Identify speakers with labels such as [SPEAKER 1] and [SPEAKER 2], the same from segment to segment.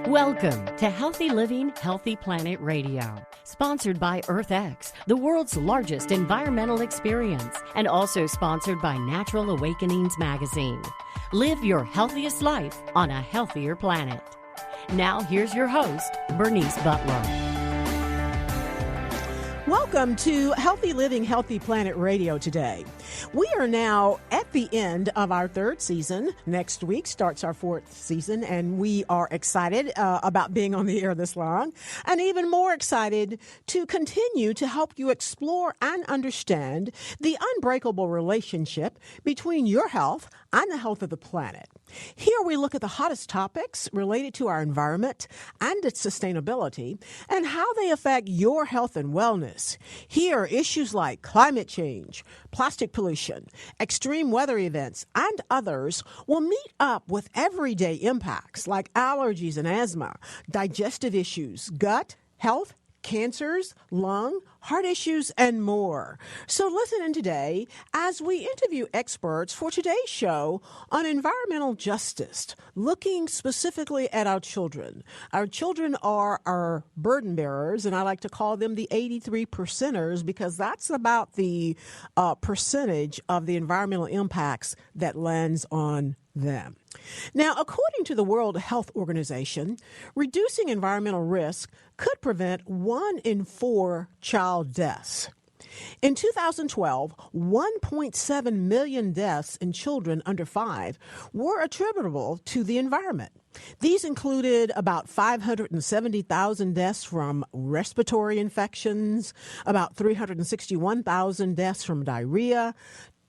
[SPEAKER 1] Welcome to Healthy Living, Healthy Planet Radio, sponsored by EarthX, the world's largest environmental experience, and also sponsored by Natural Awakenings magazine. Live your healthiest life on a healthier planet. Now, here's your host, Bernice Butler.
[SPEAKER 2] Welcome to Healthy Living, Healthy Planet Radio today. We are now at the end of our third season. Next week starts our fourth season, and we are excited about being on the air this long, and even more excited to continue to help you explore and understand the unbreakable relationship between your health and the health of the planet. Here we look at the hottest topics related to our environment and its sustainability and how they affect your health and wellness. Here, issues like climate change, plastic pollution, extreme weather events, and others will meet up with everyday impacts like allergies and asthma, digestive issues, gut health, cancers, lung, heart issues, and more. So listen in today as we interview experts for today's show on environmental justice, looking specifically at our children. Our children are our burden bearers, and I like to call them the 83%ers because that's about the percentage of the environmental impacts that lands on them. Now, according to the World Health Organization, reducing environmental risk could prevent 1 in 4 child deaths. In 2012, 1.7 million deaths in children under 5 were attributable to the environment. These included about 570,000 deaths from respiratory infections, about 361,000 deaths from diarrhea,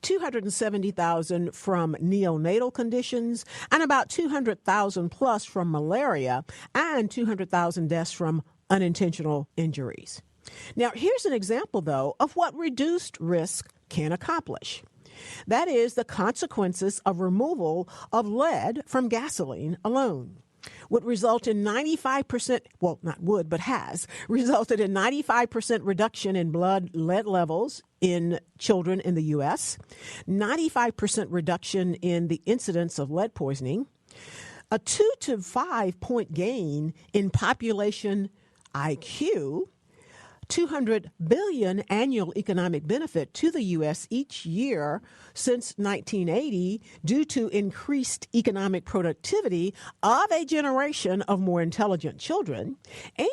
[SPEAKER 2] 270,000 from neonatal conditions, and about 200,000 plus from malaria, and 200,000 deaths from unintentional injuries. Now, here's an example, though, of what reduced risk can accomplish. That is the consequences of removal of lead from gasoline alone. Would result in 95%, well, not would, but has resulted in 95% reduction in blood lead levels in children in the U.S., 95% reduction in the incidence of lead poisoning, a 2 to 5 point gain in population IQ, 200 billion annual economic benefit to the U.S. each year since 1980 due to increased economic productivity of a generation of more intelligent children,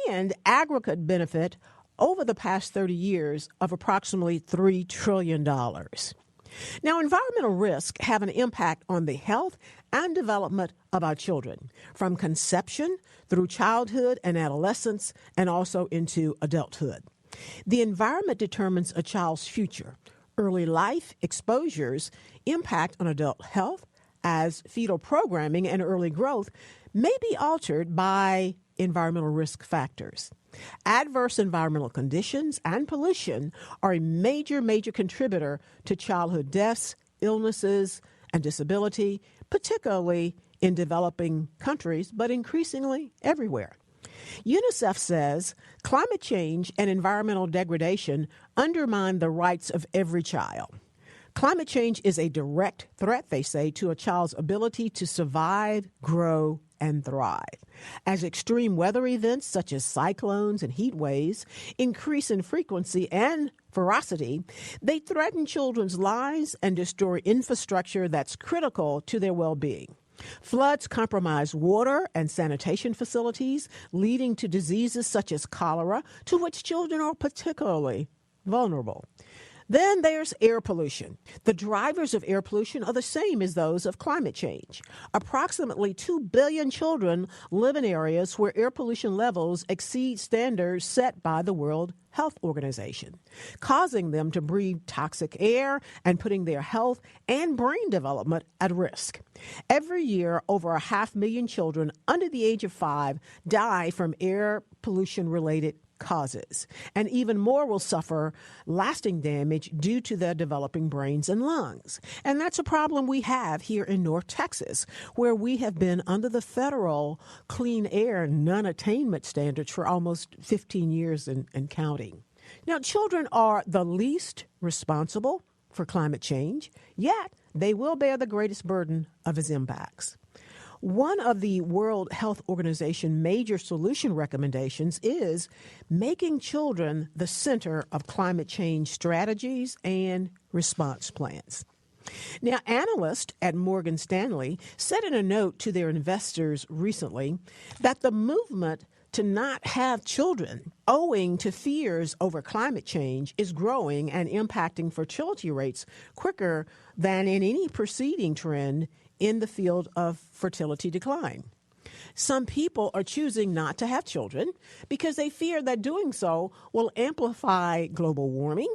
[SPEAKER 2] and aggregate benefit over the past 30 years of approximately $3 trillion. Now, environmental risks have an impact on the health and development of our children, from conception through childhood and adolescence, and also into adulthood. The environment determines a child's future. Early life exposures impact on adult health, as fetal programming and early growth may be altered by environmental risk factors. Adverse environmental conditions and pollution are a major contributor to childhood deaths, illnesses, and disability, particularly in developing countries, but increasingly everywhere. UNICEF says climate change and environmental degradation undermine the rights of every child. Climate change is a direct threat, they say, to a child's ability to survive, grow, and thrive. As extreme weather events such as cyclones and heat waves increase in frequency and ferocity, they threaten children's lives and destroy infrastructure that's critical to their well-being. Floods compromise water and sanitation facilities, leading to diseases such as cholera, to which children are particularly vulnerable. Then there's air pollution. The drivers of air pollution are the same as those of climate change. Approximately 2 billion children live in areas where air pollution levels exceed standards set by the World Health Organization, causing them to breathe toxic air and putting their health and brain development at risk. Every year, over 500,000 children under the age of 5 die from air pollution-related causes, and even more will suffer lasting damage due to their developing brains and lungs. And that's a problem we have here in North Texas, where we have been under the federal clean air non-attainment standards for almost 15 years and counting. Now, children are the least responsible for climate change, yet they will bear the greatest burden of its impacts. One of the World Health Organization major solution recommendations is making children the center of climate change strategies and response plans. Now, analysts at Morgan Stanley said in a note to their investors recently that the movement to not have children, owing to fears over climate change, is growing and impacting fertility rates quicker than in any preceding trend in the field of fertility decline. Some people are choosing not to have children because they fear that doing so will amplify global warming,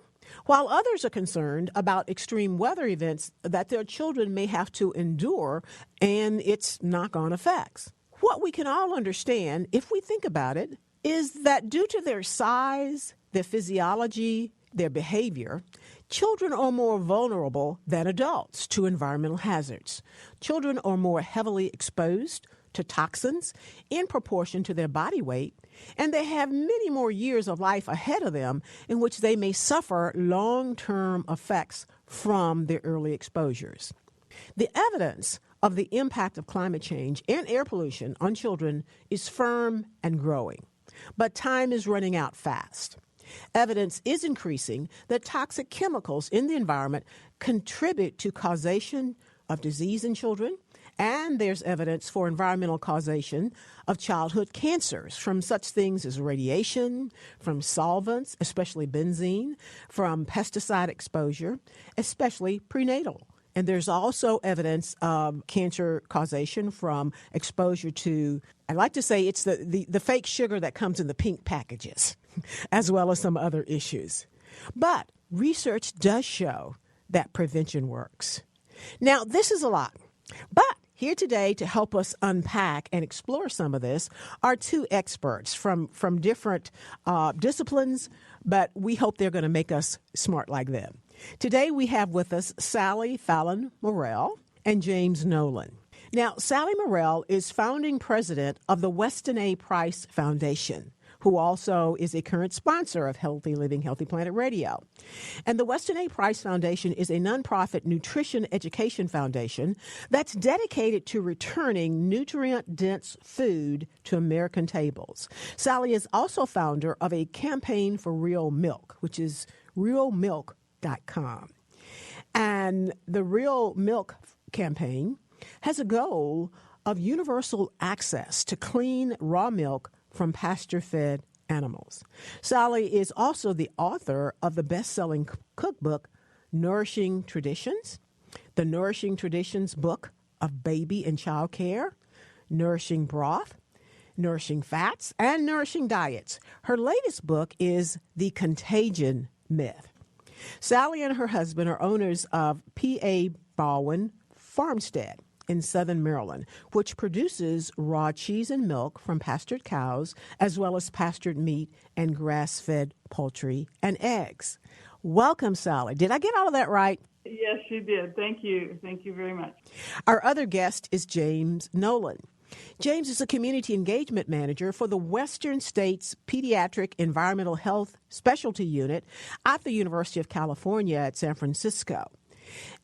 [SPEAKER 2] while others are concerned about extreme weather events that their children may have to endure and its knock-on effects. What we can all understand, if we think about it, is that due to their size, their physiology, their behavior, children are more vulnerable than adults to environmental hazards. Children are more heavily exposed to toxins in proportion to their body weight, and they have many more years of life ahead of them in which they may suffer long-term effects from their early exposures. The evidence of the impact of climate change and air pollution on children is firm and growing, but time is running out fast. Evidence is increasing that toxic chemicals in the environment contribute to causation of disease in children, and there's evidence for environmental causation of childhood cancers from such things as radiation, from solvents, especially benzene, from pesticide exposure, especially prenatal. And there's also evidence of cancer causation from exposure to, I like to say it's the fake sugar that comes in the pink packages, as well as some other issues. But research does show that prevention works. Now, this is a lot, but here today to help us unpack and explore some of this are two experts from different disciplines, but we hope they're going to make us smart like them. Today we have with us Sally Fallon Morrell and James Nolan. Now, Sally Morrell is founding president of the Weston A. Price Foundation, who also is a current sponsor of Healthy Living, Healthy Planet Radio. And the Weston A. Price Foundation is a nonprofit nutrition education foundation that's dedicated to returning nutrient-dense food to American tables. Sally is also founder of a campaign for real milk, which is realmilk.com. And the Real Milk campaign has a goal of universal access to clean raw milk from pasture-fed animals. Sally is also the author of the best-selling cookbook, Nourishing Traditions, the Nourishing Traditions book of baby and child care, Nourishing Broth, Nourishing Fats, and Nourishing Diets. Her latest book is The Contagion Myth. Sally and her husband are owners of P.A. Baldwin Farmstead in southern Maryland, which produces raw cheese and milk from pastured cows, as well as pastured meat and grass-fed poultry and eggs. Welcome, Sally. Did I get all of that right?
[SPEAKER 3] Yes, you did. Thank you. Thank you very much.
[SPEAKER 2] Our other guest is James Nolan. James is a community engagement manager for the Western States Pediatric Environmental Health Specialty Unit at the University of California at San Francisco.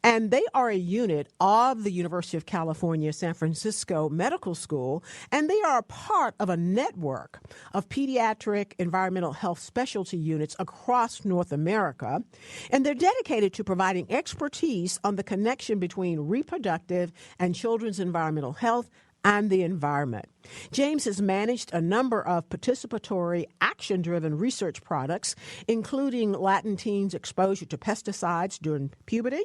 [SPEAKER 2] And they are a unit of the University of California, San Francisco Medical School, and they are a part of a network of pediatric environmental health specialty units across North America. And they're dedicated to providing expertise on the connection between reproductive and children's environmental health and the environment. James has managed a number of participatory, action-driven research products, including Latin teens' exposure to pesticides during puberty,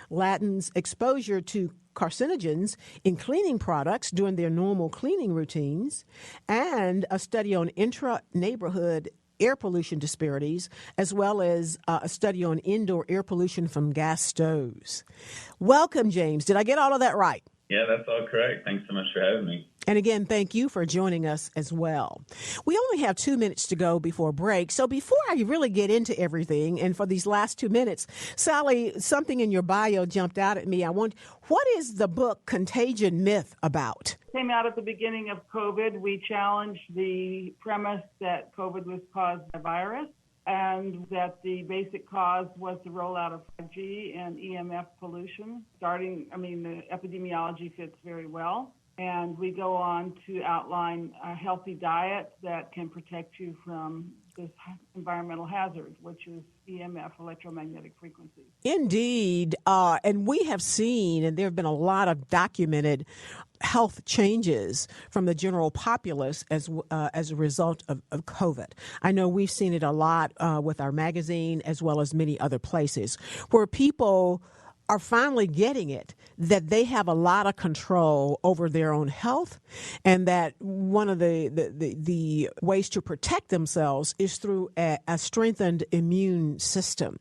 [SPEAKER 2] Latin's exposure to carcinogens in cleaning products during their normal cleaning routines, and a study on intra-neighborhood air pollution disparities, as well as a study on indoor air pollution from gas stoves. Welcome, James. Did I get all of that right?
[SPEAKER 4] Yeah, that's all correct. Thanks so much for having me.
[SPEAKER 2] And again, thank you for joining us as well. We only have 2 minutes to go before break. So before I really get into everything, and for these last 2 minutes, Sally, something in your bio jumped out at me. What is the book Contagion Myth about?
[SPEAKER 3] Came out at the beginning of COVID. We challenged the premise that COVID was caused by virus, and that the basic cause was the rollout of 5G and EMF pollution. The epidemiology fits very well. And we go on to outline a healthy diet that can protect you from this environmental hazard, which is EMF, electromagnetic frequencies.
[SPEAKER 2] Indeed. And we have seen, and there have been a lot of documented health changes from the general populace as a result of COVID. I know we've seen it a lot with our magazine as well as many other places where people are finally getting it, that they have a lot of control over their own health, and that one of the ways to protect themselves is through a strengthened immune system.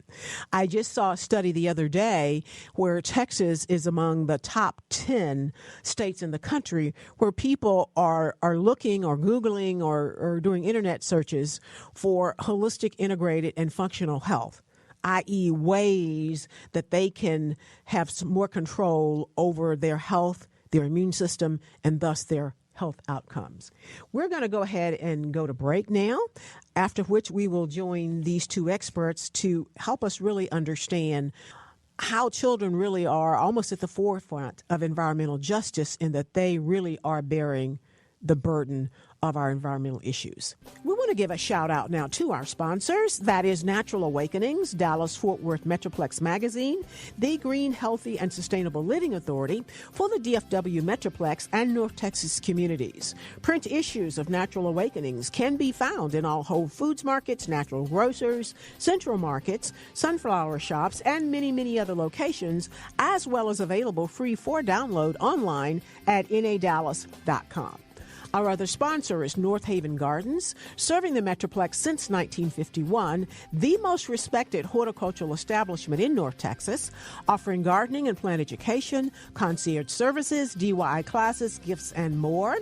[SPEAKER 2] I just saw a study the other day where Texas is among the top 10 states in the country where people are looking or Googling or doing internet searches for holistic, integrated, and functional health, i.e. ways that they can have some more control over their health, their immune system, and thus their health outcomes. We're going to go ahead and go to break now, after which we will join these two experts to help us really understand how children really are almost at the forefront of environmental justice, in that they really are bearing the burden of our environmental issues. We want to give a shout out now to our sponsors. That is Natural Awakenings, Dallas-Fort Worth Metroplex Magazine, the Green, Healthy, and Sustainable Living Authority for the DFW Metroplex and North Texas communities. Print issues of Natural Awakenings can be found in all Whole Foods markets, natural grocers, central markets, sunflower shops, and many, many other locations, as well as available free for download online at nadallas.com. Our other sponsor is North Haven Gardens, serving the Metroplex since 1951, the most respected horticultural establishment in North Texas, offering gardening and plant education, concierge services, DIY classes, gifts, and more.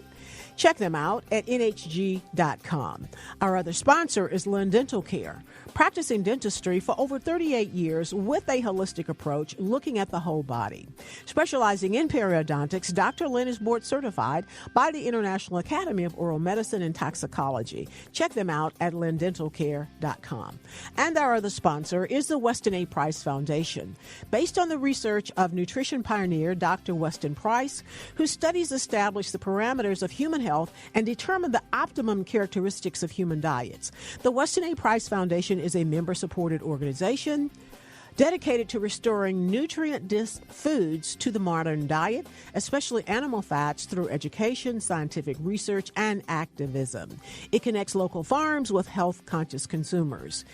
[SPEAKER 2] Check them out at nhg.com. Our other sponsor is Lynn Dental Care, practicing dentistry for over 38 years with a holistic approach looking at the whole body. Specializing in periodontics, Dr. Lynn is board certified by the International Academy of Oral Medicine and Toxicology. Check them out at lynndentalcare.com. And our other sponsor is the Weston A. Price Foundation, based on the research of nutrition pioneer Dr. Weston Price, whose studies established the parameters of human health and determine the optimum characteristics of human diets. The Weston A. Price Foundation is a member-supported organization dedicated to restoring nutrient-dense foods to the modern diet, especially animal fats, through education, scientific research, and activism. It connects local farms with health-conscious consumers.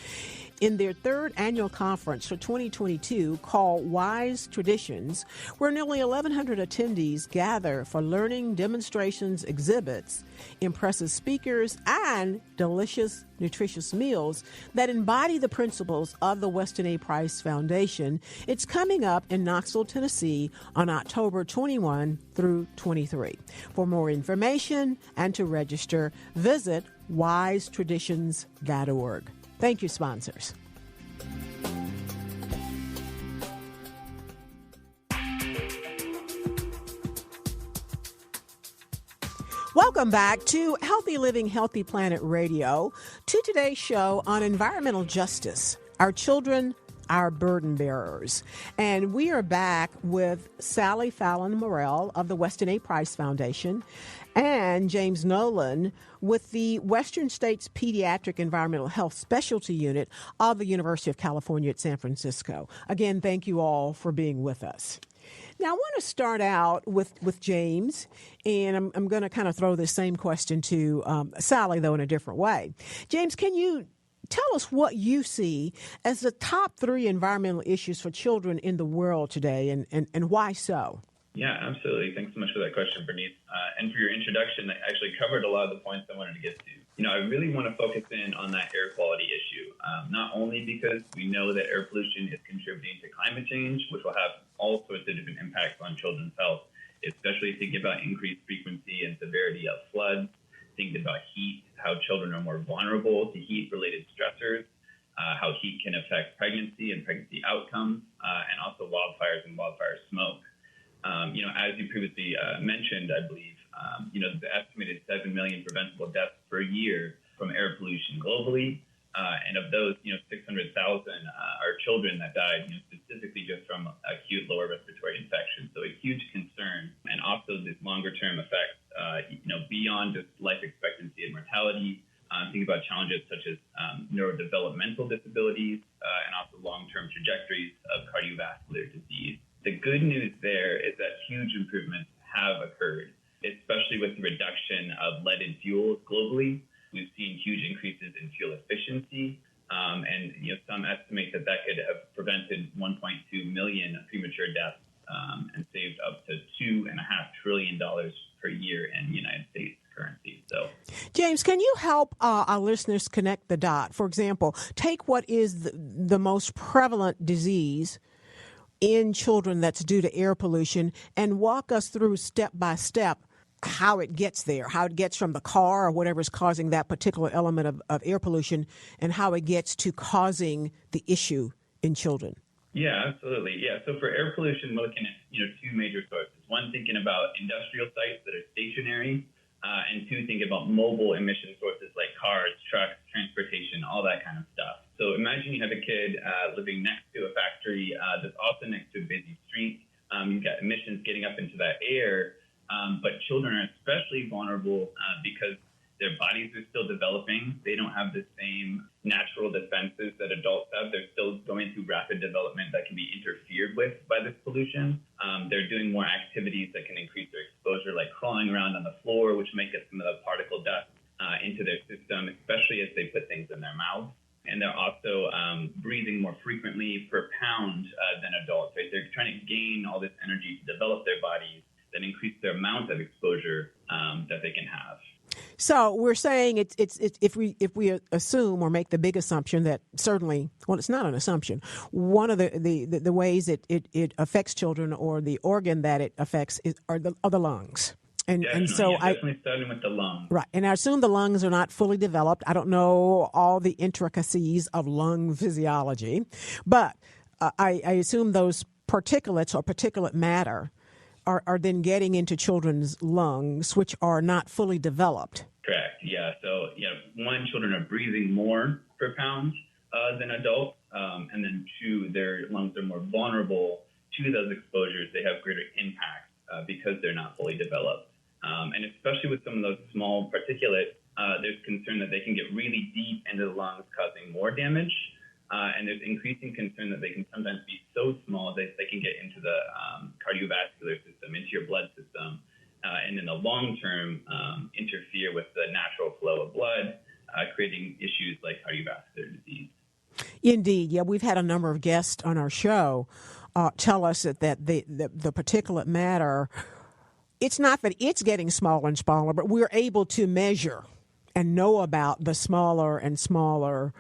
[SPEAKER 2] In their third annual conference for 2022 called Wise Traditions, where nearly 1,100 attendees gather for learning, demonstrations, exhibits, impressive speakers, and delicious, nutritious meals that embody the principles of the Weston A. Price Foundation. It's coming up in Knoxville, Tennessee on October 21 through 23. For more information and to register, visit wisetraditions.org. Thank you, sponsors. Welcome back to Healthy Living, Healthy Planet Radio, to today's show on environmental justice, our children, our burden bearers. And we are back with Sally Fallon Morrell of the Weston A. Price Foundation and James Nolan with the Western States Pediatric Environmental Health Specialty Unit of the University of California at San Francisco. Again, thank you all for being with us. Now, I want to start out with James, and I'm going to kind of throw this same question to Sally, though in a different way. James, can you tell us what you see as the top 3 environmental issues for children in the world today, and why so?
[SPEAKER 4] Yeah, absolutely. Thanks so much for that question, Bernice. And for your introduction, I actually covered a lot of the points I wanted to get to. I really want to focus in on that air quality issue, not only because we know that air pollution is contributing to climate change, which will have all sorts of different impacts on children's health, especially thinking about increased frequency and severity of floods, thinking about heat, how children are more vulnerable to heat-related stressors, how heat can affect pregnancy and pregnancy outcomes, and also wildfires and wildfire smoke. As you previously mentioned, I believe, the estimated 7 million preventable deaths per year from air pollution globally. And of those, 600,000 are children that died, specifically just from acute lower respiratory infections. So a huge concern, and also this longer-term effects, beyond just life expectancy and mortality. Think about challenges such as neurodevelopmental disabilities and also long-term trajectories of cardiovascular disease. The good news there is that huge improvements have occurred, especially with the reduction of leaded fuels globally. We've seen huge increases in fuel efficiency, and some estimate that could have prevented 1.2 million premature deaths and saved up to $2.5 trillion per year in the United States currency. So,
[SPEAKER 2] James, can you help our listeners connect the dot? For example, take what is the most prevalent disease in children that's due to air pollution and walk us through step by step how it gets there, how it gets from the car or whatever is causing that particular element of air pollution and how it gets to causing the issue in children.
[SPEAKER 4] Yeah, absolutely. Yeah. So for air pollution, we're looking at, two major sources. One, thinking about industrial sites that are stationary, and two, thinking about mobile emission sources like cars, trucks, transportation, all that kind of stuff. So imagine you have a kid living next to a factory that's also next to a busy street. You've got emissions getting up into that air, but children are especially vulnerable because their bodies are still developing. They don't have the same natural defenses that adults have. They're still going through rapid development that can be interfered with by this pollution. They're doing more activities that can increase their exposure, like crawling around on the floor, which may get some of the particle dust into their system, especially as they put things in their mouth. And they're also breathing more frequently per pound than adults. Right? They're trying to gain all this energy to develop their bodies, then increase their amount of exposure that they can have.
[SPEAKER 2] So we're saying it's if we assume or make the big assumption that certainly, well, it's not an assumption. One of the ways it affects children or the organ that it affects are the lungs. And so
[SPEAKER 4] definitely starting with the lungs.
[SPEAKER 2] Right. And I assume the lungs are not fully developed. I don't know all the intricacies of lung physiology, but I assume those particulates or particulate matter are then getting into children's lungs, which are not fully developed.
[SPEAKER 4] Correct. Yeah. So, one, children are breathing more per pound than adults. And then two, their lungs are more vulnerable to those exposures. They have greater impact because they're not fully developed. And especially with some of those small particulates, there's concern that they can get really deep into the lungs, causing more damage. And there's increasing concern that they can sometimes be so small that they can get into the cardiovascular system, into your blood system, and in the long term interfere with the natural flow of blood, creating issues like cardiovascular disease.
[SPEAKER 2] Indeed. Yeah, we've had a number of guests on our show tell us that the particulate matter, it's not that it's getting smaller and smaller, but we're able to measure and know about the smaller and smaller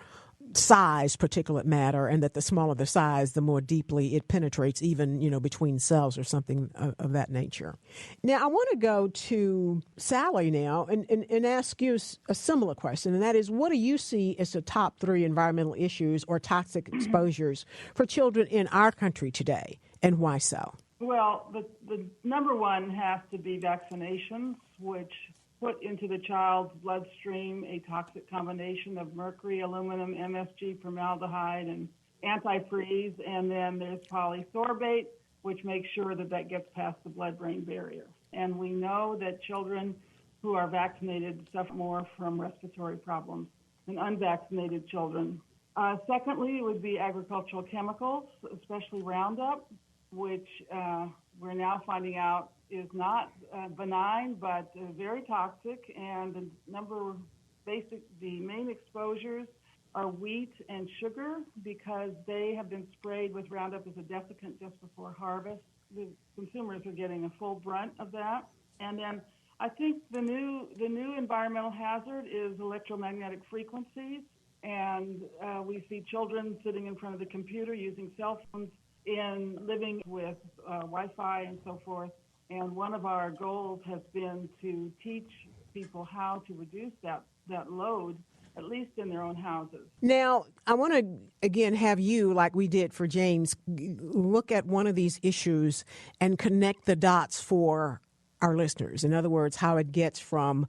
[SPEAKER 2] size particulate matter, and that the smaller the size, the more deeply it penetrates, even between cells or something of that nature. Now, I want to go to Sally now and ask you a similar question, and that is, what do you see as the top 3 environmental issues or toxic exposures for children in our country today, and why so?
[SPEAKER 3] Well, the number one has to be vaccinations, which put into the child's bloodstream a toxic combination of mercury, aluminum, MSG, formaldehyde, and antifreeze. And then there's polysorbate, which makes sure that gets past the blood-brain barrier. And we know that children who are vaccinated suffer more from respiratory problems than unvaccinated children. Secondly, it would be agricultural chemicals, especially Roundup, which we're now finding out is not benign, but very toxic. And the main exposures are wheat and sugar, because they have been sprayed with Roundup as a desiccant just before harvest. The consumers are getting a full brunt of that. And then I think the new environmental hazard is electromagnetic frequencies. And we see children sitting in front of the computer using cell phones in living with Wi-Fi and so forth. And one of our goals has been to teach people how to reduce that load, at least in their own houses.
[SPEAKER 2] Now, I want to, again, have you, like we did for James, look at one of these issues and connect the dots for our listeners. In other words, how it gets from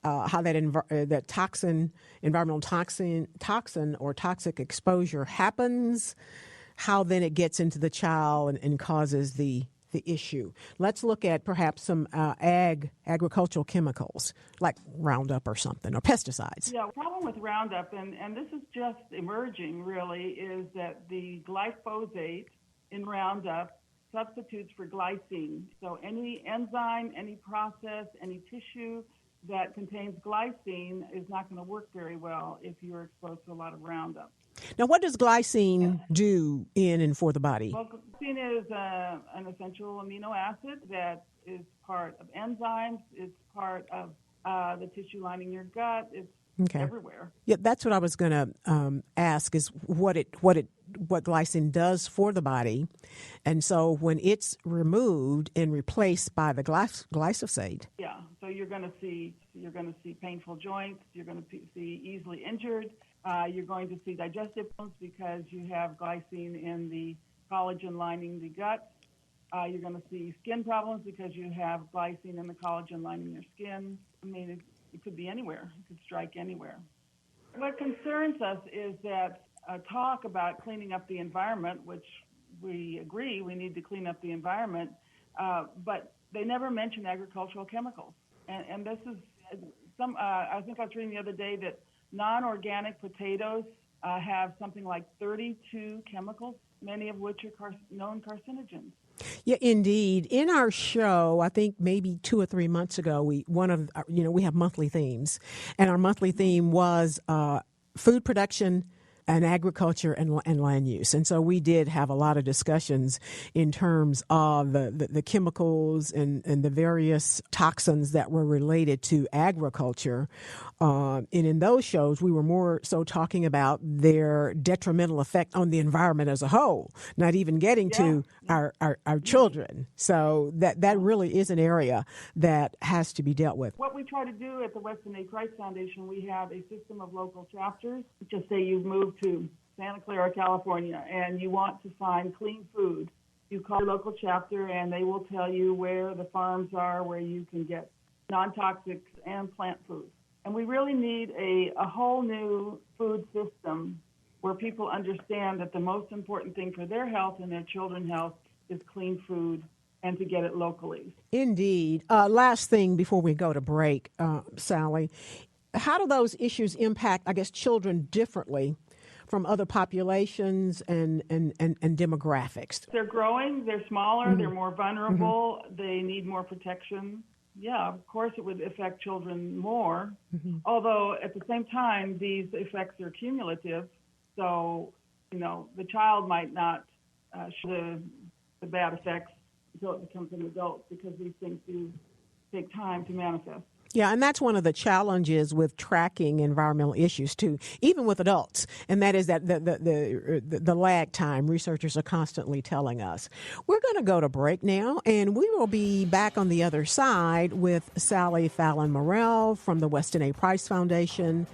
[SPEAKER 2] how that environmental toxin or toxic exposure happens, how then it gets into the child and causes the issue. Let's look at perhaps some agricultural chemicals like Roundup or something, or pesticides.
[SPEAKER 3] Yeah, the problem with Roundup, and this is just emerging really, is that the glyphosate in Roundup substitutes for glycine. So any enzyme, any process, any tissue that contains glycine is not going to work very well if you're exposed to a lot of Roundup.
[SPEAKER 2] Now, what does glycine do in and for the body?
[SPEAKER 3] Well, glycine is an essential amino acid that is part of enzymes. It's part of the tissue lining your gut. It's everywhere.
[SPEAKER 2] Yeah, that's what I was going to ask, is what glycine does for the body, and so when it's removed and replaced by the glyphosate.
[SPEAKER 3] Yeah, so you're going to see painful joints. You're going to see easily injured. You're going to see digestive problems because you have glycine in the collagen lining the gut. You're going to see skin problems because you have glycine in the collagen lining your skin. I mean, it could be anywhere. It could strike anywhere. What concerns us is that talk about cleaning up the environment, which we agree we need to clean up the environment, but they never mention agricultural chemicals. And this is I think I was reading the other day that non-organic potatoes have something like 32 chemicals, many of which are known carcinogens.
[SPEAKER 2] Yeah, indeed. In our show, I think maybe 2 or 3 months ago, we have monthly themes, and our monthly theme was food production and agriculture and land use. And so we did have a lot of discussions in terms of the chemicals and the various toxins that were related to agriculture. And in those shows, we were more so talking about their detrimental effect on the environment as a whole, not even getting to our children. So that really is an area that has to be dealt with.
[SPEAKER 3] What we try to do at the Weston A. Price Foundation, we have a system of local chapters. Just say you've moved to Santa Clara, California, and you want to find clean food. You call your local chapter, and they will tell you where the farms are, where you can get non-toxic and plant foods. And we really need a whole new food system where people understand that the most important thing for their health and their children's health is clean food and to get it locally.
[SPEAKER 2] Indeed. Last thing before we go to break, Sally, how do those issues impact, I guess, children differently from other populations and demographics?
[SPEAKER 3] They're growing, they're smaller, they're more vulnerable, they need more protection. Yeah, of course it would affect children more, although at the same time, these effects are cumulative. So, the child might not show the bad effects until it becomes an adult, because these things do take time to manifest.
[SPEAKER 2] Yeah, and that's one of the challenges with tracking environmental issues too, even with adults, and that is that the lag time researchers are constantly telling us. We're going to go to break now, and we will be back on the other side with Sally Fallon Morrell from the Weston A. Price Foundation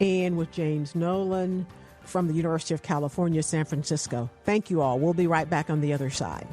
[SPEAKER 2] and with James Nolan from the University of California, San Francisco. Thank you all. We'll be right back on the other side.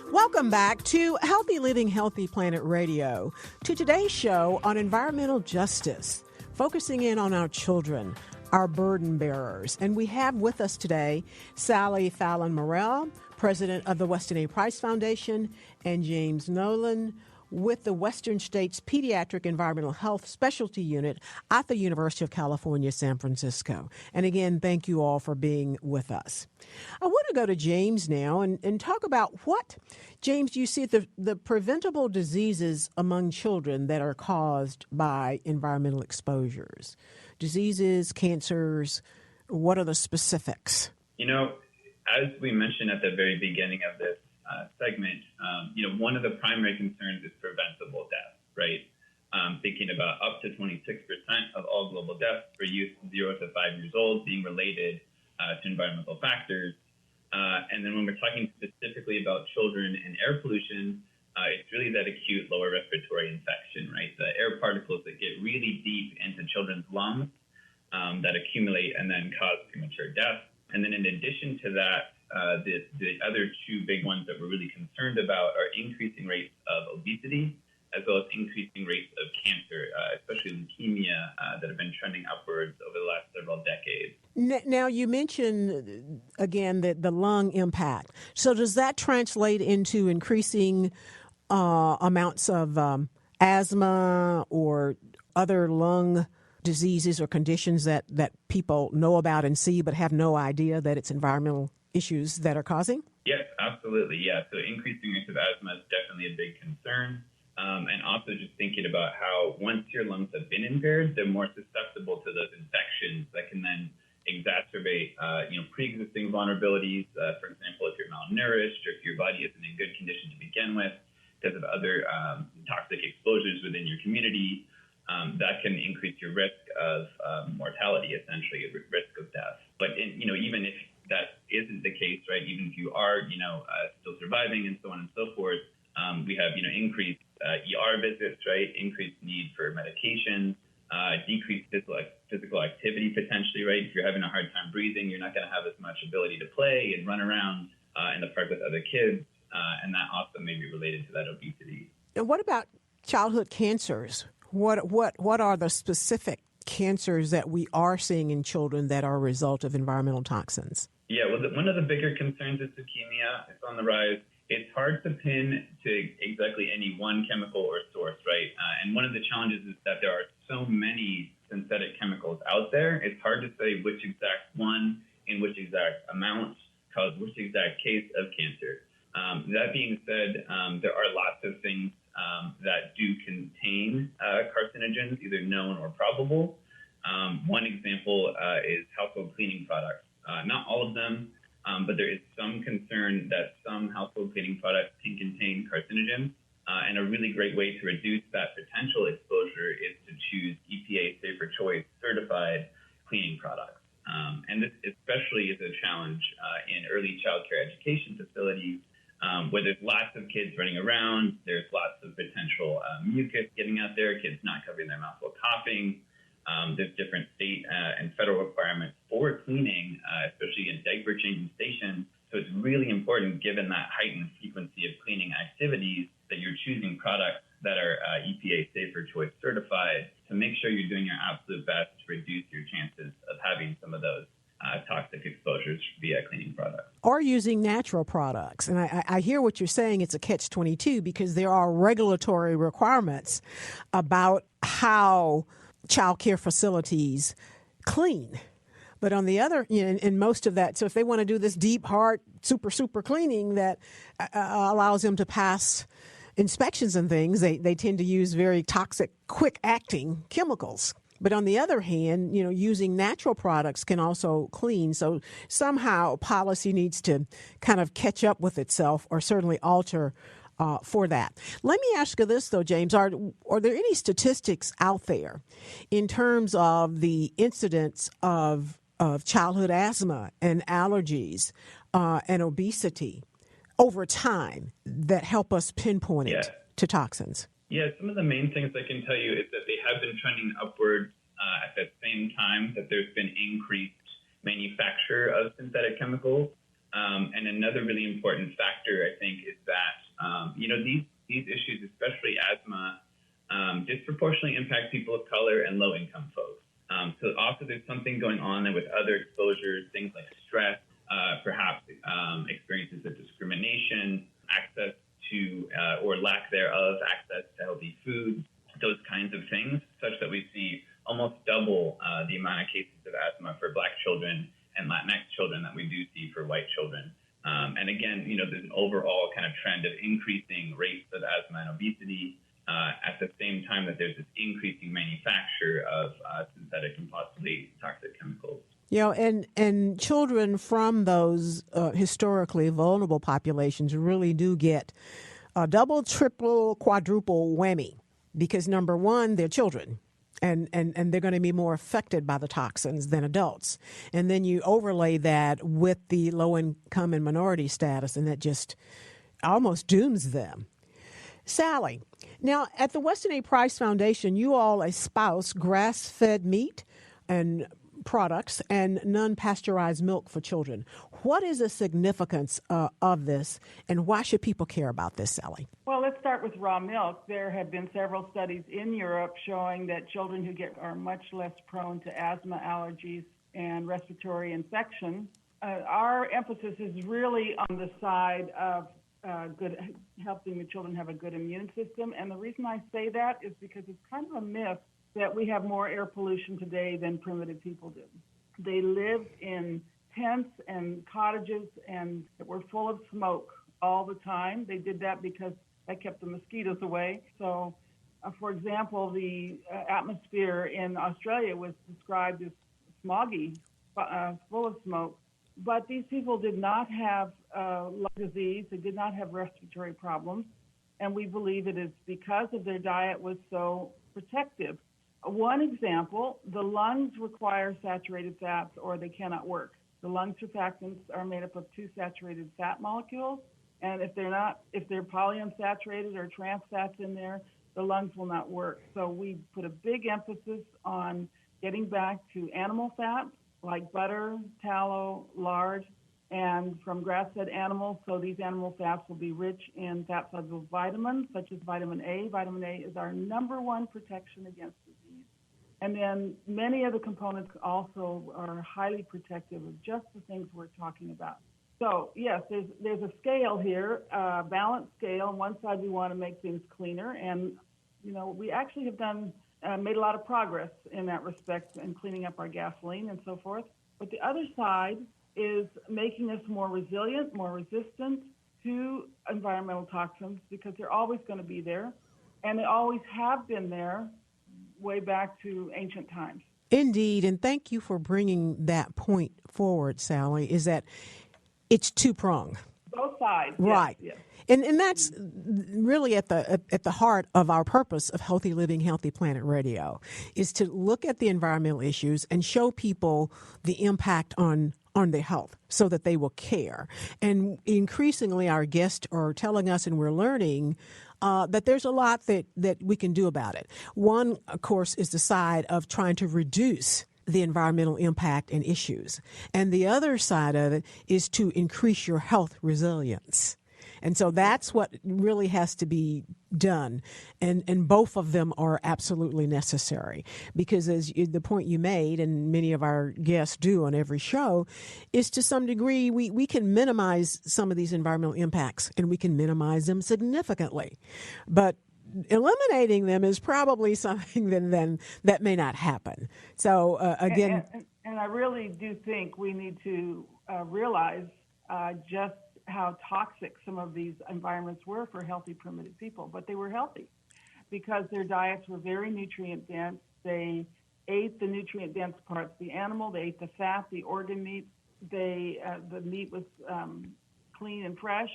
[SPEAKER 2] Welcome back to Healthy Living, Healthy Planet Radio, to today's show on environmental justice, focusing in on our children, our burden bearers. And we have with us today Sally Fallon Morrell, president of the Weston A. Price Foundation, and James Nolan with the Western States Pediatric Environmental Health Specialty Unit at the University of California, San Francisco. And again, thank you all for being with us. I want to go to James now and talk about what, James, you see the preventable diseases among children that are caused by environmental exposures. Diseases, cancers, what are the specifics?
[SPEAKER 4] As we mentioned at the very beginning of this segment, one of the primary concerns is preventable death, right? Thinking about up to 26% of all global deaths for youth 0 to 5 years old being related to environmental factors. And then when we're talking specifically about children and air pollution, it's really that acute lower respiratory infection, right? The air particles that get really deep into children's lungs that accumulate and then cause premature death. And then in addition to that, the other two big ones that we're really concerned about are increasing rates of obesity, as well as increasing rates of cancer, especially leukemia, that have been trending upwards over the last several decades.
[SPEAKER 2] Now, you mentioned, again, the lung impact. So does that translate into increasing amounts of asthma or other lung diseases or conditions that people know about and see but have no idea that it's environmental issues that are causing?
[SPEAKER 4] Yes, absolutely. Yeah. So increasing rates of asthma is definitely a big concern. And also just thinking about how once your lungs have been impaired, they're more susceptible to those infections that can then exacerbate, pre-existing vulnerabilities. For example, if you're malnourished or if your body isn't in good condition to begin with because of other toxic exposures within your community, that can increase your risk of mortality, essentially, risk of death. But even if that isn't the case, right? Even if you are, still surviving and so on and so forth, we have, increased ER visits, right? Increased need for medications, decreased physical activity potentially, right? If you're having a hard time breathing, you're not going to have as much ability to play and run around in the park with other kids, and that also may be related to that obesity.
[SPEAKER 2] And what about childhood cancers? What are the specific cancers that we are seeing in children that are a result of environmental toxins?
[SPEAKER 4] Yeah, well, one of the bigger concerns is leukemia. It's on the rise. It's hard to pin to exactly any one chemical or source, right? And one of the challenges is that there are so many synthetic chemicals out there. It's hard to say which exact one in which exact amount cause which exact case of cancer. That being said, there are lots of things that do contain carcinogens, either known or probable. One example is household cleaning products. Not all of them, but there is some concern that some household cleaning products can contain carcinogens. And a really great way to reduce that potential exposure is to choose EPA Safer Choice certified cleaning products. And this especially is a challenge in early child care education facilities where there's lots of kids running around. There's lots of potential mucus getting out there, kids not covering their mouth while coughing. There's different state and federal requirements for cleaning, especially in diaper changing stations. So it's really important, given that heightened frequency of cleaning activities, that you're choosing products that are EPA Safer Choice certified to make sure you're doing your absolute best to reduce your chances of having some of those toxic exposures via cleaning products.
[SPEAKER 2] Or using natural products. And I hear what you're saying. It's a catch-22 because there are regulatory requirements about how child care facilities clean. But on the other, in most of that, so if they want to do this deep, hard, super cleaning that allows them to pass inspections and things, they tend to use very toxic, quick-acting chemicals. But on the other hand, using natural products can also clean. So somehow policy needs to kind of catch up with itself or certainly alter for that. Let me ask you this, though, James. Are there any statistics out there in terms of the incidence of childhood asthma and allergies and obesity over time that help us pinpoint it to toxins?
[SPEAKER 4] Yeah, some of the main things I can tell you is that they have been trending upwards at the same time that there's been increased manufacture of synthetic chemicals. And another really important factor, I think, is that, these issues, especially asthma, disproportionately impact people of color and low-income folks. So also there's something going on there with other exposures, things like stress, perhaps experiences of discrimination, access to or lack thereof access to healthy foods, those kinds of things, such that we see almost double the amount of cases of asthma for Black children and Latinx children that we do see for white children. And again, there's an overall kind of trend of increasing rates of asthma and obesity at the same time that there's this increasing manufacture of synthetic and possibly toxic chemicals.
[SPEAKER 2] And children from those historically vulnerable populations really do get a double, triple, quadruple whammy because, number one, they're children. And they're going to be more affected by the toxins than adults. And then you overlay that with the low-income and minority status, and that just almost dooms them. Sally, now at the Weston A. Price Foundation, you all espouse grass-fed meat and products and non-pasteurized milk for children. What is the significance of this, and why should people care about this, Sally?
[SPEAKER 3] Well, let's start with raw milk. There have been several studies in Europe showing that children who are much less prone to asthma, allergies, and respiratory infection. Our emphasis is really on the side of helping the children have a good immune system. And the reason I say that is because it's kind of a myth that we have more air pollution today than primitive people did. They lived in tents and cottages and that were full of smoke all the time. They did that because that kept the mosquitoes away. So, for example, the atmosphere in Australia was described as smoggy, full of smoke. But these people did not have lung disease. They did not have respiratory problems. And we believe it is because of their diet was so protective. One example, the lungs require saturated fats or they cannot work. The lung surfactants are made up of two saturated fat molecules. And if they're polyunsaturated or trans fats in there, the lungs will not work. So we put a big emphasis on getting back to animal fats like butter, tallow, lard, and from grass-fed animals. So these animal fats will be rich in fat-soluble vitamins, such as vitamin A. Vitamin A is our number one protection against disease. And then many of the components also are highly protective of just the things we're talking about. So, yes, there's a scale here, a balanced scale. On one side, we want to make things cleaner. And, we actually have made a lot of progress in that respect in cleaning up our gasoline and so forth. But the other side is making us more resilient, more resistant to environmental toxins because they're always going to be there. And they always have been there way back to ancient times.
[SPEAKER 2] Indeed. And thank you for bringing that point forward, Sally, is that it's two-pronged.
[SPEAKER 3] Both sides.
[SPEAKER 2] Right.
[SPEAKER 3] Yes.
[SPEAKER 2] And that's really at the heart of our purpose of Healthy Living, Healthy Planet Radio, is to look at the environmental issues and show people the impact on their health so that they will care. And increasingly our guests are telling us, and we're learning, that there's a lot that we can do about it. One, of course, is the side of trying to reduce the environmental impact and issues. And the other side of it is to increase your health resilience. And so that's what really has to be done. And both of them are absolutely necessary because as the point you made, and many of our guests do on every show, is to some degree we can minimize some of these environmental impacts and we can minimize them significantly. But eliminating them is probably something then that may not happen. So again,
[SPEAKER 3] and I really do think we need to realize just how toxic some of these environments were for healthy primitive people, but they were healthy because their diets were very nutrient dense. They ate the nutrient dense parts of the animal. They ate the fat, the organ meat. The meat was clean and fresh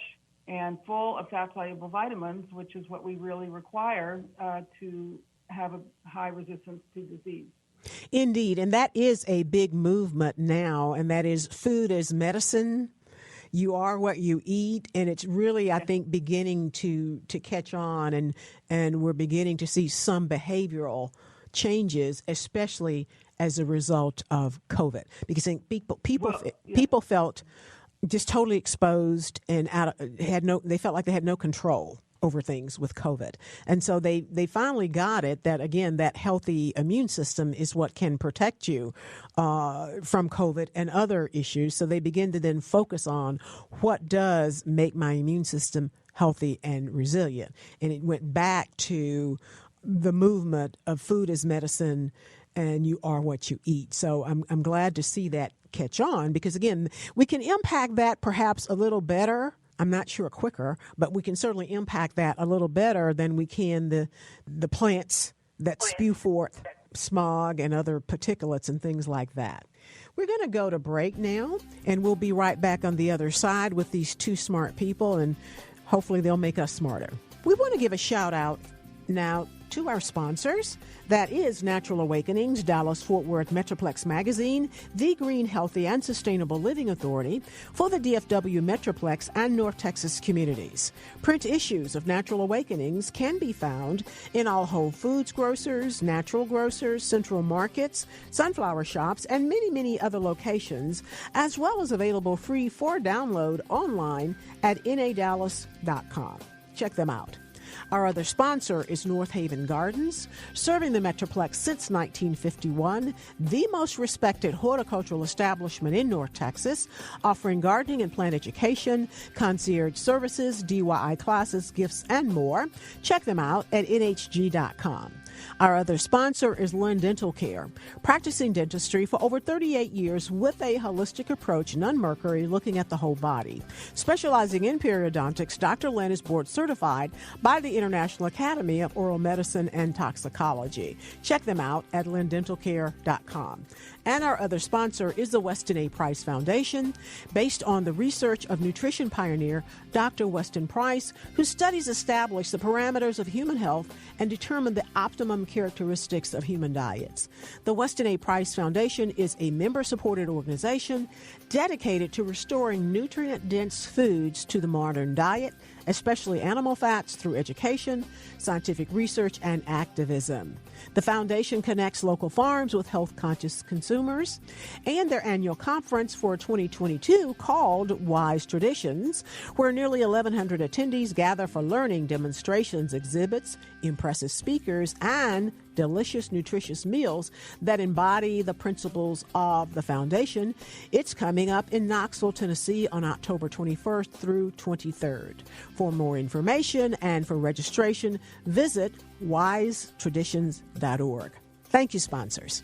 [SPEAKER 3] and full of fat-soluble vitamins, which is what we really require to have a high resistance to disease.
[SPEAKER 2] Indeed, and that is a big movement now, and that is food as medicine. You are what you eat, and it's really, I think, beginning to catch on, and we're beginning to see some behavioral changes, especially as a result of COVID, because I think people felt just totally exposed and they felt like they had no control over things with COVID. And so they finally got it that, again, that healthy immune system is what can protect you from COVID and other issues. So they begin to then focus on what does make my immune system healthy and resilient. And it went back to the movement of food as medicine and you are what you eat. So I'm glad to see that catch on because, again, we can impact that perhaps a little better. I'm not sure quicker, but we can certainly impact that a little better than we can the plants that spew forth smog and other particulates and things like that. We're going to go to break now, and we'll be right back on the other side with these two smart people, and hopefully they'll make us smarter. We want to give a shout out now to our sponsors. That is Natural Awakenings, Dallas-Fort Worth Metroplex Magazine, the Green, Healthy, and Sustainable Living Authority for the DFW Metroplex and North Texas communities. Print issues of Natural Awakenings can be found in all Whole Foods grocers, natural grocers, central markets, sunflower shops, and many, many other locations, as well as available free for download online at nadallas.com. Check them out. Our other sponsor is North Haven Gardens, serving the Metroplex since 1951, the most respected horticultural establishment in North Texas, offering gardening and plant education, concierge services, DIY classes, gifts, and more. Check them out at nhg.com. Our other sponsor is Lynn Dental Care, practicing dentistry for over 38 years with a holistic approach, non-mercury, looking at the whole body. Specializing in periodontics, Dr. Lynn is board certified by the International Academy of Oral Medicine and Toxicology. Check them out at lynndentalcare.com. And our other sponsor is the Weston A. Price Foundation, based on the research of nutrition pioneer Dr. Weston Price, whose studies establish the parameters of human health and determine the optimum characteristics of human diets. The Weston A. Price Foundation is a member-supported organization dedicated to restoring nutrient-dense foods to the modern diet, especially animal fats, through education, scientific research, and activism. The foundation connects local farms with health-conscious consumers, and their annual conference for 2022, called Wise Traditions, where nearly 1,100 attendees gather for learning, demonstrations, exhibits, impressive speakers, and delicious, nutritious meals that embody the principles of the foundation. It's coming up in Knoxville, Tennessee on October 21st through 23rd. For more information and for registration, visit wisetraditions.org. Thank you, sponsors.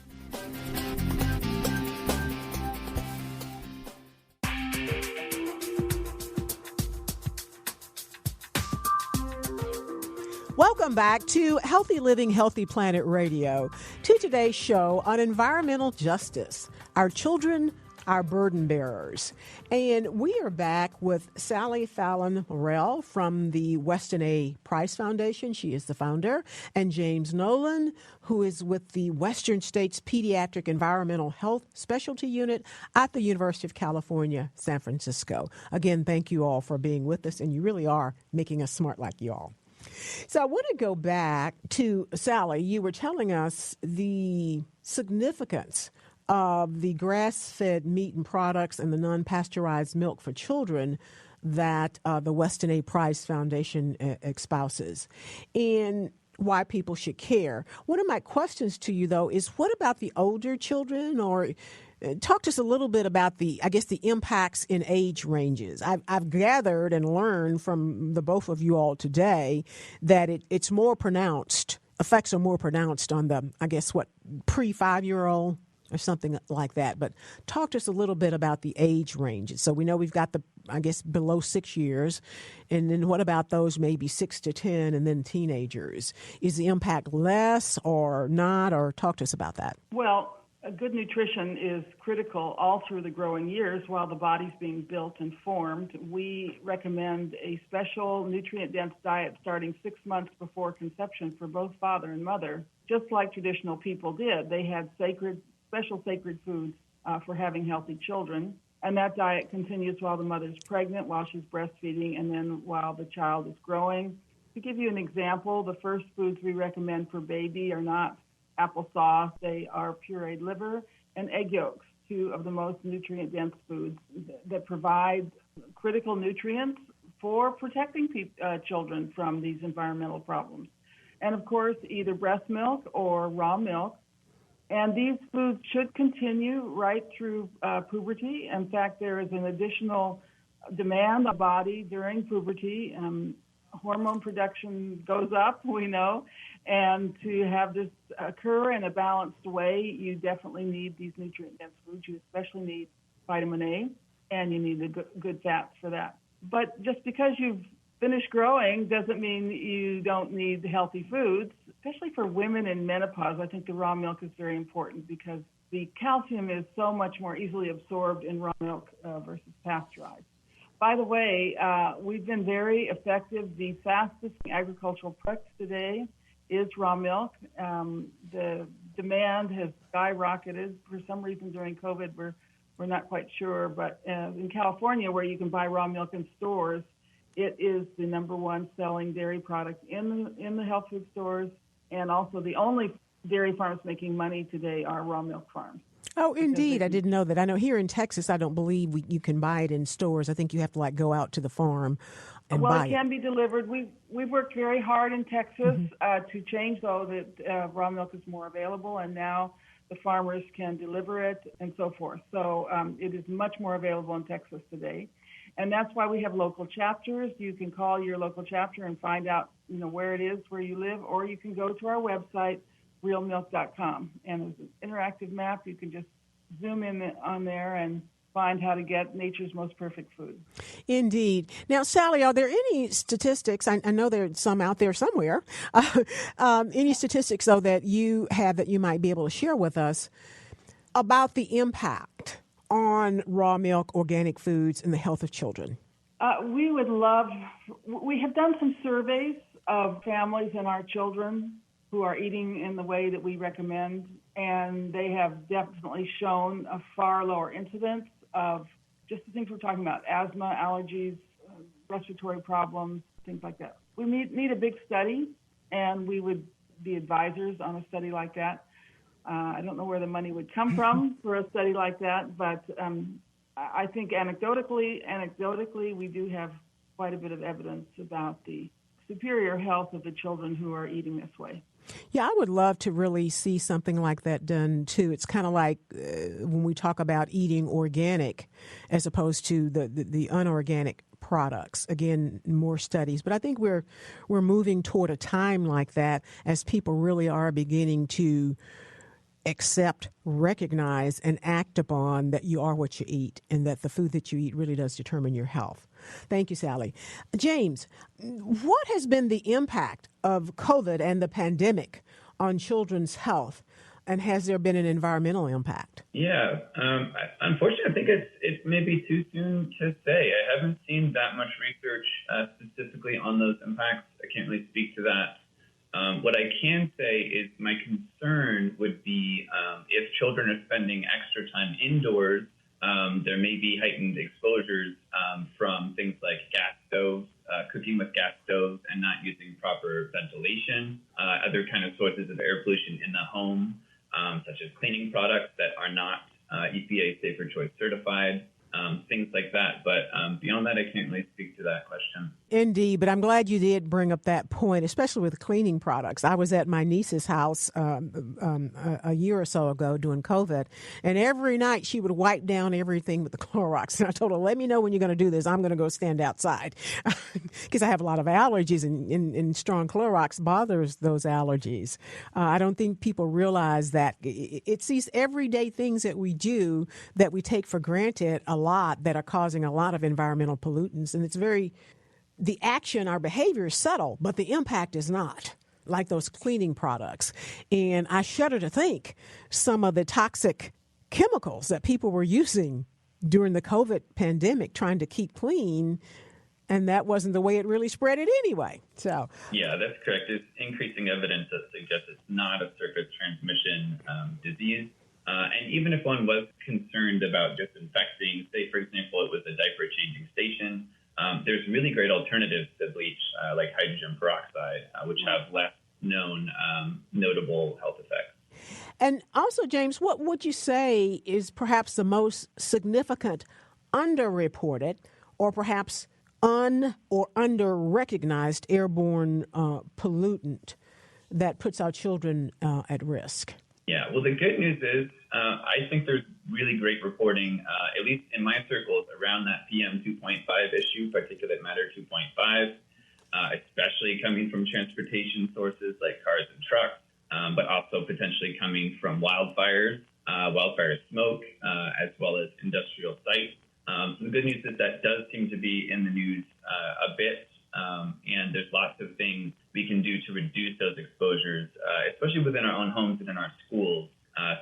[SPEAKER 2] Welcome back to Healthy Living, Healthy Planet Radio, to today's show on environmental justice, our children, our burden bearers. And we are back with Sally Fallon Morrell from the Weston A. Price Foundation. She is the founder. And James Nolan, who is with the Western States Pediatric Environmental Health Specialty Unit at the University of California, San Francisco. Again, thank you all for being with us, and you really are making us smart like you all. So I want to go back to Sally. You were telling us the significance of the grass-fed meat and products and the non-pasteurized milk for children that the Weston A. Price Foundation espouses, and why people should care. One of my questions to you, though, is what about the older children? Or talk to us a little bit about the impacts in age ranges. I've gathered and learned from the both of you all today that it's more pronounced, effects are more pronounced on the, pre-5-year-old or something like that. But talk to us a little bit about the age ranges. So we know we've got below 6 years. And then what about those maybe 6 to 10 and then teenagers? Is the impact less or not? Or talk to us about that.
[SPEAKER 3] Well, good nutrition is critical all through the growing years while the body's being built and formed. We recommend a special nutrient-dense diet starting 6 months before conception for both father and mother, just like traditional people did. They had special sacred foods for having healthy children, and that diet continues while the mother's pregnant, while she's breastfeeding, and then while the child is growing. To give you an example, the first foods we recommend for baby are not applesauce. They are pureed liver and egg yolks, two of the most nutrient-dense foods that provide critical nutrients for protecting children from these environmental problems. And, of course, either breast milk or raw milk. And these foods should continue right through puberty. In fact, there is an additional demand on the body during puberty. Hormone production goes up, we know. And to have this occur in a balanced way, you definitely need these nutrient-dense foods. You especially need vitamin A, and you need the good fats for that. But just because you've finished growing doesn't mean you don't need healthy foods, especially for women in menopause. I think the raw milk is very important because the calcium is so much more easily absorbed in raw milk versus pasteurized. By the way, we've been very effective. The fastest agricultural products today is raw milk. The demand has skyrocketed for some reason during COVID. We're not quite sure, but in California, where you can buy raw milk in stores, it is the number one selling dairy product in the health food stores, and also the only dairy farms making money today are raw milk farms.
[SPEAKER 2] Oh, indeed. I didn't know that. I know here in Texas, I don't believe you can buy it in stores. I think you have to go out to the farm and buy it.
[SPEAKER 3] Well, it can be delivered. We've worked very hard in Texas to change, though, that raw milk is more available, and now the farmers can deliver it and so forth. So it is much more available in Texas today. And that's why we have local chapters. You can call your local chapter and find out, where it is where you live, or you can go to our website, realmilk.com. And there's an interactive map. You can just zoom in on there and find how to get nature's most perfect food.
[SPEAKER 2] Indeed. Now, Sally, are there any statistics? I know there's some out there somewhere. Any statistics, though, that you have that you might be able to share with us about the impact on raw milk, organic foods, and the health of children?
[SPEAKER 3] We have done some surveys of families and our children who are eating in the way that we recommend, and they have definitely shown a far lower incidence of just the things we're talking about: asthma, allergies, respiratory problems, things like that. We need a big study, and we would be advisors on a study like that. I don't know where the money would come from for a study like that, but I think anecdotally, we do have quite a bit of evidence about the superior health of the children who are eating this way.
[SPEAKER 2] Yeah, I would love to really see something like that done, too. It's kind of like when we talk about eating organic as opposed to the unorganic products. Again, more studies. But I think we're moving toward a time like that as people really are beginning to accept, recognize, and act upon that you are what you eat and that the food that you eat really does determine your health. Thank you, Sally. James, what has been the impact of COVID and the pandemic on children's health, and has there been an environmental impact?
[SPEAKER 4] Yeah, unfortunately, I think it's maybe too soon to say. I haven't seen that much research specifically on those impacts. I can't really speak to that. What I can say is my concern would be if children are spending extra time indoors, there may be heightened exposures from things like gas stoves, cooking with gas stoves and not using proper ventilation, other kind of sources of air pollution in the home, such as cleaning products that are not EPA Safer Choice certified, things like that. But beyond that, I can't really speak to that question.
[SPEAKER 2] Indeed, but I'm glad you did bring up that point, especially with cleaning products. I was at my niece's house a year or so ago during COVID, and every night she would wipe down everything with the Clorox. And I told her, let me know when you're going to do this. I'm going to go stand outside because I have a lot of allergies, and strong Clorox bothers those allergies. I don't think people realize that it's these everyday things that we do that we take for granted a lot that are causing a lot of environmental pollutants. And the action, our behavior is subtle, but the impact is not, like those cleaning products. And I shudder to think some of the toxic chemicals that people were using during the COVID pandemic trying to keep clean, and that wasn't the way it really spread it anyway. So
[SPEAKER 4] yeah, that's correct. There's increasing evidence that suggests it's not a surface transmission disease. And even if one was concerned about disinfecting, say, for example, it was a diaper changing station, there's really great alternatives to bleach, like hydrogen peroxide, which have less known notable health effects.
[SPEAKER 2] And also, James, what would you say is perhaps the most significant underreported or perhaps under-recognized airborne pollutant that puts our children at risk?
[SPEAKER 4] Yeah, well, the good news is I think there's really great reporting, at least in my circles, around that PM 2.5 issue, particulate matter 2.5, especially coming from transportation sources like cars and trucks, but also potentially coming from wildfires, wildfire smoke, as well as industrial sites. The good news is that does seem to be in the news a bit, and there's lots of things we can do to reduce those exposures, especially within our own homes and in our schools.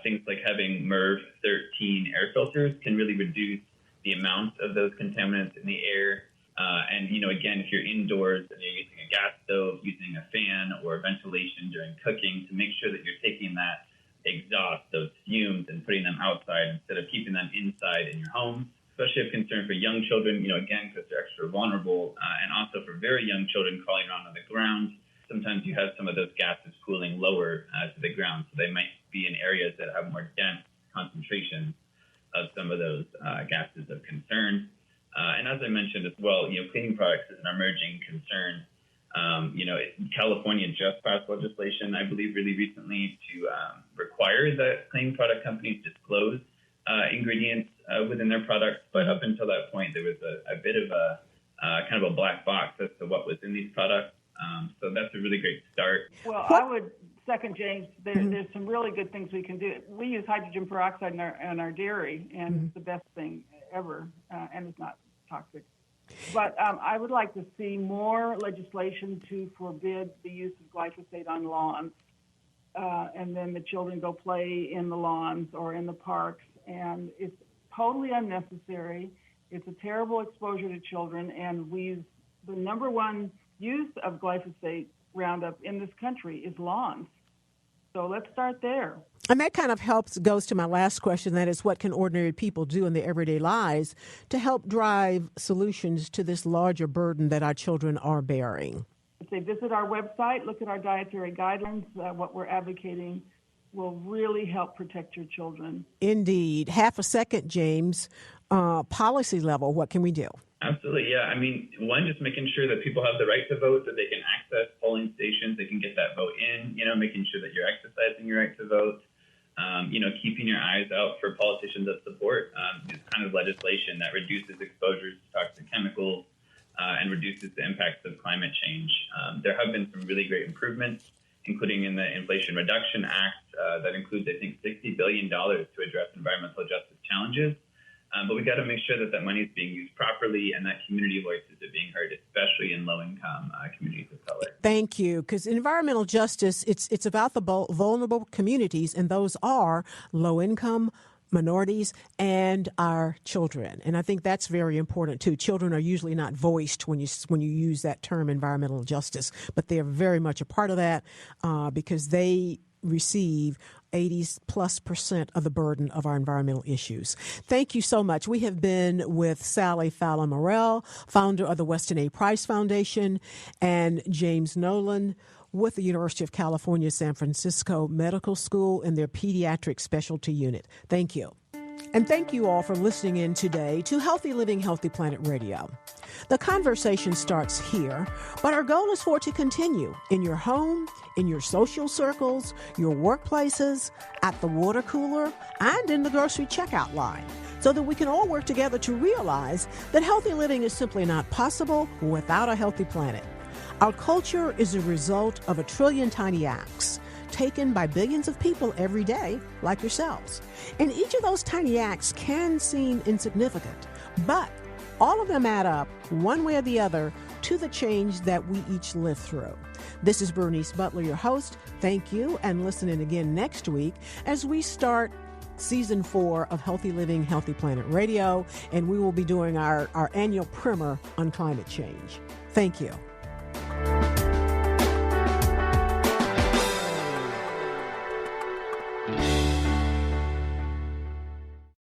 [SPEAKER 4] Things like having MERV 13 air filters can really reduce the amount of those contaminants in the air. And, again, if you're indoors and you're using a a gas stove, using a fan or ventilation during cooking to make sure that you're taking that exhaust, those fumes, and putting them outside instead of keeping them inside in your home. Especially of concern for young children, again, because they're extra vulnerable, and also for very young children crawling around on the ground. Sometimes you have some of those gases cooling lower to the ground, so they might be in areas that have more dense concentrations of some of those gases of concern. And as I mentioned as well, cleaning products is an emerging concern. California just passed legislation, I believe, really recently to require that cleaning product companies disclose ingredients within their products. But up until that point, there was a bit of a kind of a black box as to what was in these products. So that's a really great start.
[SPEAKER 3] Well, I would second James. There's some really good things we can do. We use hydrogen peroxide in our dairy, and it's the best thing ever, and it's not toxic. But I would like to see more legislation to forbid the use of glyphosate on lawns, and then the children go play in the lawns or in the parks, and it's totally unnecessary. It's a terrible exposure to children, and the number one use of glyphosate Roundup in this country is lawns. So let's start there.
[SPEAKER 2] And that kind of goes to my last question, that is, what can ordinary people do in their everyday lives to help drive solutions to this larger burden that our children are bearing?
[SPEAKER 3] If they visit our website, look at our dietary guidelines, what we're advocating will really help protect your children. Indeed.
[SPEAKER 2] Half a second, James. Policy level, what can we do?
[SPEAKER 4] Absolutely, yeah. I mean, one, just making sure that people have the right to vote, that they can access polling stations, they can get that vote in, making sure that you're exercising your right to vote, keeping your eyes out for politicians that support this kind of legislation that reduces exposures to toxic chemicals and reduces the impacts of climate change. There have been some really great improvements, including in the Inflation Reduction Act that includes, I think, $60 billion to address environmental justice challenges. But we got to make sure that money is being used properly and that community voices are being heard, especially in low-income communities of color.
[SPEAKER 2] Thank you. Because environmental justice, it's about the vulnerable communities, and those are low-income, minorities, and our children. And I think that's very important, too. Children are usually not voiced when you use that term, environmental justice, but they are very much a part of that because they receive 80+% of the burden of our environmental issues. Thank you so much. We have been with Sally Fallon Morell, founder of the Weston A. Price Foundation, and James Nolan with the University of California, San Francisco Medical School in their pediatric specialty unit. Thank you. And thank you all for listening in today to Healthy Living, Healthy Planet Radio. The conversation starts here, but our goal is for it to continue in your home, in your social circles, your workplaces, at the water cooler, and in the grocery checkout line, so that we can all work together to realize that healthy living is simply not possible without a healthy planet. Our culture is a result of 1 trillion tiny acts taken by billions of people every day, like yourselves. And each of those tiny acts can seem insignificant, but all of them add up, one way or the other, to the change that we each live through. This is Bernice Butler, your host. Thank you, and listen in again next week as we start Season 4 of Healthy Living, Healthy Planet Radio, and we will be doing our annual primer on climate change. Thank you.